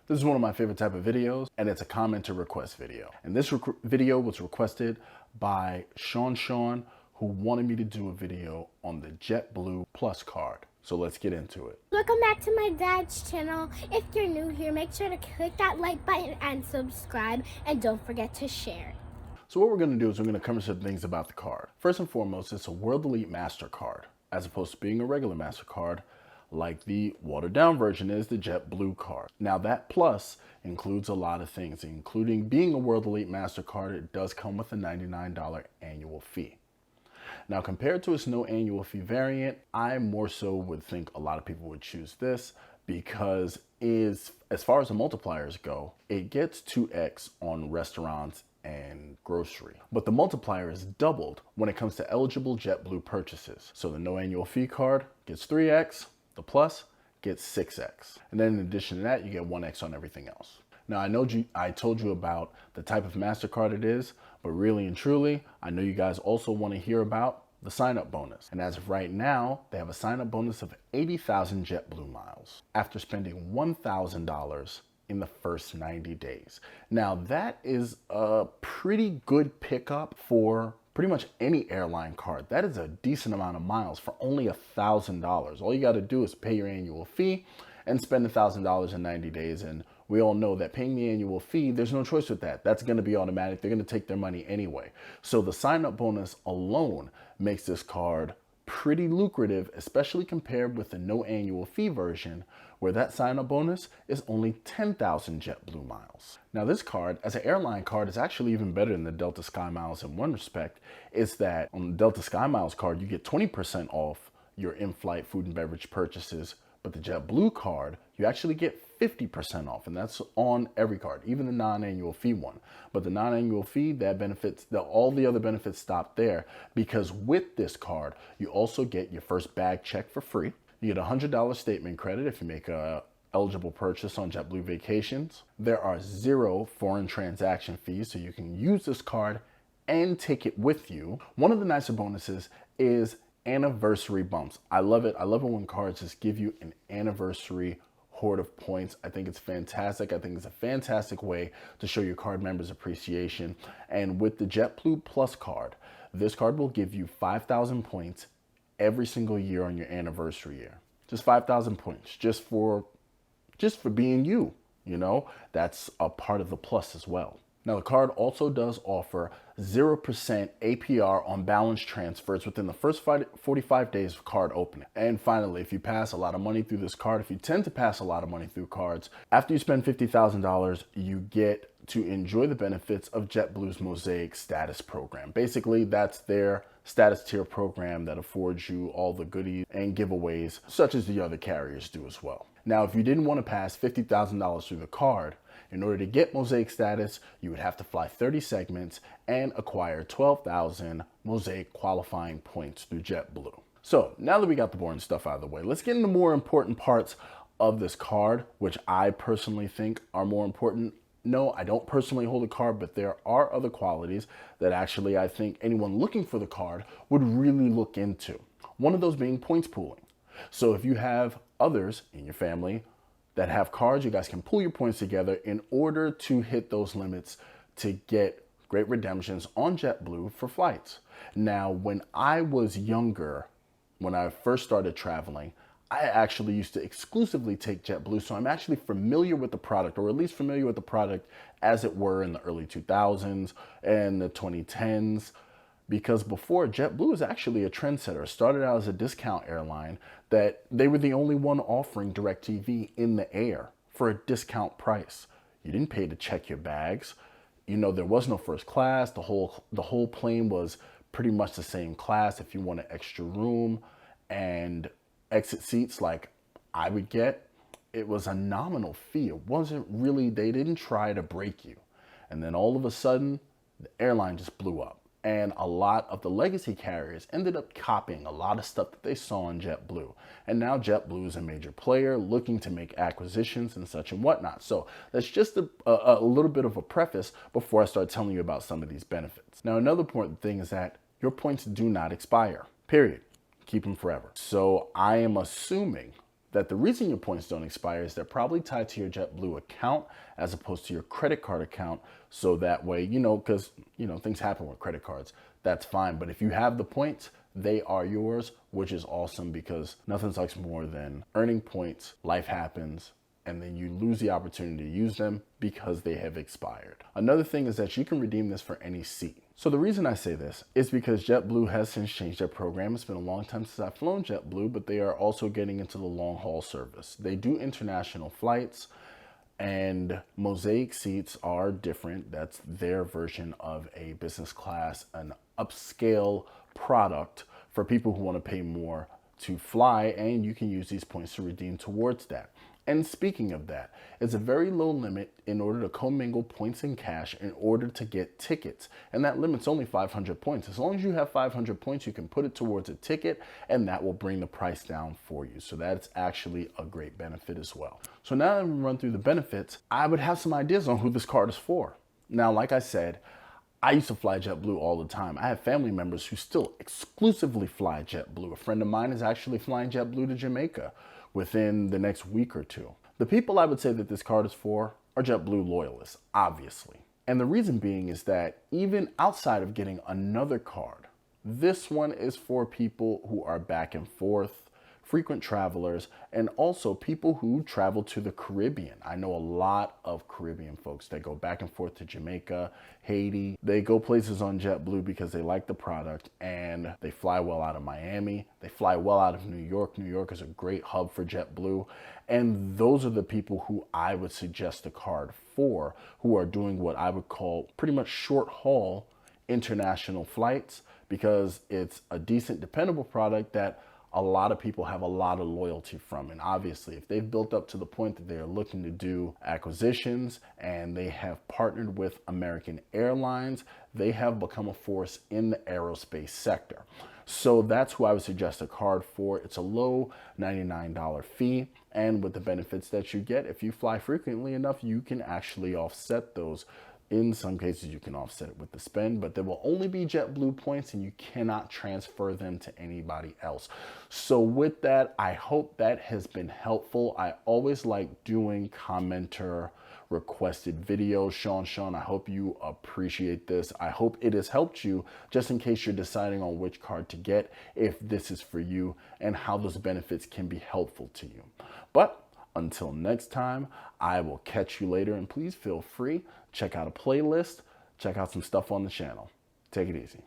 This is one of my favorite type of videos, and it's a comment to request video. And this video was requested by Sean, who wanted me to do a video on the JetBlue Plus card. So let's get into it. Welcome back to my dad's channel. If you're new here, make sure to click that like button and subscribe, and don't forget to share. So what we're going to do is we're going to cover some things about the card. First and foremost, it's a World Elite MasterCard, as opposed to being a regular MasterCard like the watered down version is the JetBlue card. Now that Plus includes a lot of things, including being a World Elite MasterCard. It does come with a $99 annual fee. Now compared to its no annual fee variant, I more so would think a lot of people would choose this because as far as the multipliers go, it gets 2x on restaurants and grocery. But the multiplier is doubled when it comes to eligible JetBlue purchases. So the no annual fee card gets 3x, the Plus gets 6x. And then in addition to that, you get 1x on everything else. Now I told you about the type of MasterCard it is, but really and truly, I know you guys also want to hear about the sign-up bonus. And as of right now, they have a sign-up bonus of 80,000 JetBlue miles after spending $1,000 in the first 90 days. Now that is a pretty good pickup for pretty much any airline card. That is a decent amount of miles for only $1,000. All you got to do is pay your annual fee and spend $1,000 in 90 days. And we all know that paying the annual fee, there's no choice with that. That's going to be automatic. They're going to take their money anyway. So the sign-up bonus alone makes this card pretty lucrative, especially compared with the no annual fee version, where that sign-up bonus is only 10,000 JetBlue miles. Now this card, as an airline card, is actually even better than the Delta SkyMiles in one respect, is that on the Delta SkyMiles card, you get 20% off your in-flight food and beverage purchases, but the JetBlue card, you actually get 50% off, and that's on every card, even the non-annual fee one. But the non-annual fee, that benefits, all the other benefits stop there, because with this card, you also get your first bag check for free. You get a $100 statement credit if you make a eligible purchase on JetBlue Vacations. There are 0 foreign transaction fees, so you can use this card and take it with you. One of the nicer bonuses is anniversary bumps. I love it. I love it when cards just give you an anniversary hoard of points. I think it's fantastic. I think it's a fantastic way to show your card members appreciation. And with the JetBlue Plus card, this card will give you 5,000 points every single year on your anniversary year. Just 5,000 points, just for being you, you know? That's a part of the Plus as well. Now the card also does offer 0% APR on balance transfers within the first 45 days of card opening. And finally, if you pass a lot of money through this card, if you tend to pass a lot of money through cards, after you spend $50,000, you get to enjoy the benefits of JetBlue's Mosaic Status program. Basically, that's their status tier program that affords you all the goodies and giveaways, such as the other carriers do as well. Now, if you didn't want to pass $50,000 through the card, in order to get Mosaic status, you would have to fly 30 segments and acquire 12,000 Mosaic qualifying points through JetBlue. So now that we got the boring stuff out of the way, let's get into more important parts of this card, which I personally think are more important. No, I don't personally hold a card, but there are other qualities that actually I think anyone looking for the card would really look into. One of those being points pooling. So if you have others in your family that have cards, you guys can pool your points together in order to hit those limits to get great redemptions on JetBlue for flights. Now, when I was younger, when I first started traveling, I actually used to exclusively take JetBlue, so I'm actually familiar with the product, or at least familiar with the product as it were in the early 2000s and the 2010s. Because before, JetBlue was actually a trendsetter. It started out as a discount airline that they were the only one offering DirecTV in the air for a discount price. You didn't pay to check your bags. You know, there was no first class. The whole plane was pretty much the same class. If you want an extra room and exit seats like I would get, it was a nominal fee. It wasn't really, they didn't try to break you. And then all of a sudden, the airline just blew up. And a lot of the legacy carriers ended up copying a lot of stuff that they saw on JetBlue. And now JetBlue is a major player looking to make acquisitions and such and whatnot. So that's just a little bit of a preface before I start telling you about some of these benefits. Now, another important thing is that your points do not expire, period. Keep them forever. So I am assuming that the reason your points don't expire is they're probably tied to your JetBlue account as opposed to your credit card account. So that way, because, things happen with credit cards. That's fine. But if you have the points, they are yours, which is awesome because nothing sucks more than earning points. Life happens, and then you lose the opportunity to use them because they have expired. Another thing is that you can redeem this for any seat. So the reason I say this is because JetBlue has since changed their program. It's been a long time since I've flown JetBlue, but they are also getting into the long haul service. They do international flights, and Mosaic seats are different. That's their version of a business class, an upscale product for people who want to pay more to fly, and you can use these points to redeem towards that. And speaking of that, it's a very low limit in order to commingle points and cash in order to get tickets. And that limit's only 500 points. As long as you have 500 points, you can put it towards a ticket and that will bring the price down for you. So that's actually a great benefit as well. So now that we run through the benefits, I would have some ideas on who this card is for. Now, like I said, I used to fly JetBlue all the time. I have family members who still exclusively fly JetBlue. A friend of mine is actually flying JetBlue to Jamaica within the next week or two. The people I would say that this card is for are JetBlue loyalists, obviously. And the reason being is that even outside of getting another card, this one is for people who are back and forth, frequent travelers, and also people who travel to the Caribbean. I know a lot of Caribbean folks that go back and forth to Jamaica, Haiti. They go places on JetBlue because they like the product and they fly well out of Miami. They fly well out of New York. New York is a great hub for JetBlue. And those are the people who I would suggest the card for, who are doing what I would call pretty much short haul international flights, because it's a decent, dependable product that a lot of people have a lot of loyalty from. And obviously, if they've built up to the point that they're looking to do acquisitions and they have partnered with American Airlines, they have become a force in the aerospace sector. So that's who I would suggest a card for. It's a low $99 fee. And with the benefits that you get, if you fly frequently enough, you can actually offset those. In some cases, you can offset it with the spend, but there will only be JetBlue points and you cannot transfer them to anybody else. So with that, I hope that has been helpful. I always like doing commenter requested videos. Sean, I hope you appreciate this. I hope it has helped you just in case you're deciding on which card to get, if this is for you, and how those benefits can be helpful to you. But until next time, I will catch you later, and please feel free, check out a playlist, check out some stuff on the channel. Take it easy.